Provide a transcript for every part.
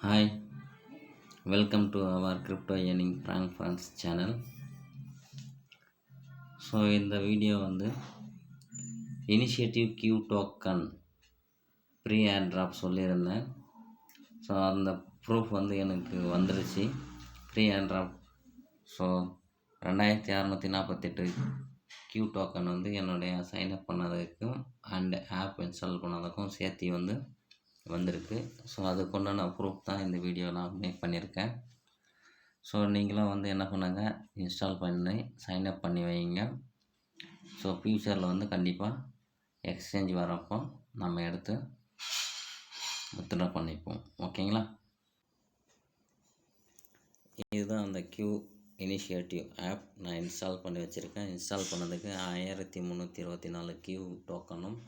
Hi, welcome to our crypto earning prank friends channel. இந்த video initiative Q token free airdrop சொல்லியிருந்தேன். அந்த proof எனக்கு வந்துருச்சு. Free airdrop 2648 Q token என்னுடைய sign up பண்ணதுக்கும் அண்ட் ஆப் இன்ஸ்டால் பண்ணதுக்கும் சேர்த்து வந்திருக்கு. அதுக்குண்டான ப்ரூஃப் தான் இந்த வீடியோ நான் மேக் பண்ணியிருக்கேன். நீங்களும் என்ன பண்ணுங்கள், இன்ஸ்டால் பண்ணி சைன்அப் பண்ணி வைங்க. ஃப்யூச்சரில் கண்டிப்பாக எக்ஸ்சேஞ்ச் வரப்போ நம்ம எடுத்து வித்ட்ரா பண்ணிப்போம். ஓகேங்களா? இதுதான் அந்த கியூ இனிஷியேட்டிவ் ஆப் நான் இன்ஸ்டால் பண்ணி வச்சுருக்கேன். இன்ஸ்டால் பண்ணதுக்கு 1324 கியூ டோக்கனும்,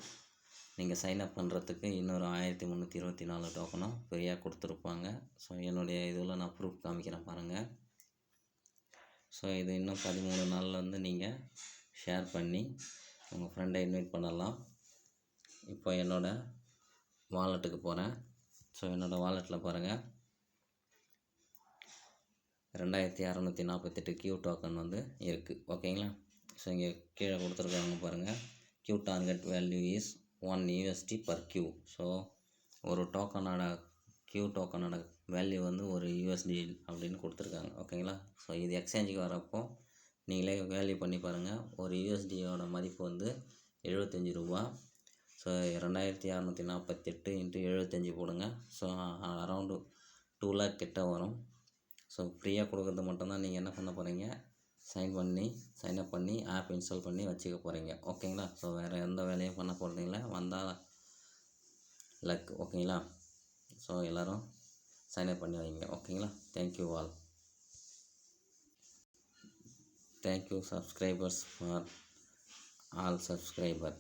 நீங்கள் சைன்அப் பண்ணுறதுக்கு இன்னொரு 1324 டோக்கனும் ஃப்ரீயாக கொடுத்துருப்பாங்க. என்னுடைய இதில் நான் ப்ரூஃப் காமிக்கிறேன் பாருங்கள். இது இன்னும் 13 நாளில் நீங்கள் ஷேர் பண்ணி உங்கள் ஃப்ரெண்டை இன்வைட் பண்ணலாம். இப்போ என்னோடய வாலெட்டுக்கு போகிறேன். என்னோடய வாலெட்டில் பாருங்கள், 2648 கியூ டோக்கன் இருக்குது. ஓகேங்களா? இங்கே கீழே கொடுத்துருக்காங்க பாருங்கள். Q target value is $1 per Q. ஒரு டோக்கனோட கியூ டோக்கனோட வேல்யூ ஒரு USD அப்படின்னு கொடுத்துருக்காங்க. ஓகேங்களா? இது எக்ஸ்சேஞ்சுக்கு வரப்போ நீங்களே வேல்யூ பண்ணி பாருங்கள். ஒரு USDயோட மதிப்பு 75 ரூபா. 2648 × 75 போடுங்க. அரௌண்டு 2 lakh கிட்ட வரும். ஃப்ரீயாக கொடுக்குறது மட்டும்தான் நீங்கள் என்ன பண்ண போகிறீங்க, சைன்அப் பண்ணி ஆப் இன்ஸ்டால் பண்ணி வச்சுக்க போகிறீங்க. ஓகேங்களா? வேறு எந்த வேலையும் பண்ண போகிறதில்ல. வந்தால் லக். ஓகேங்களா? எல்லோரும் சைன்அப் பண்ணி வைங்க. ஓகேங்களா? Thank you all. Thank you subscribers for all subscriber.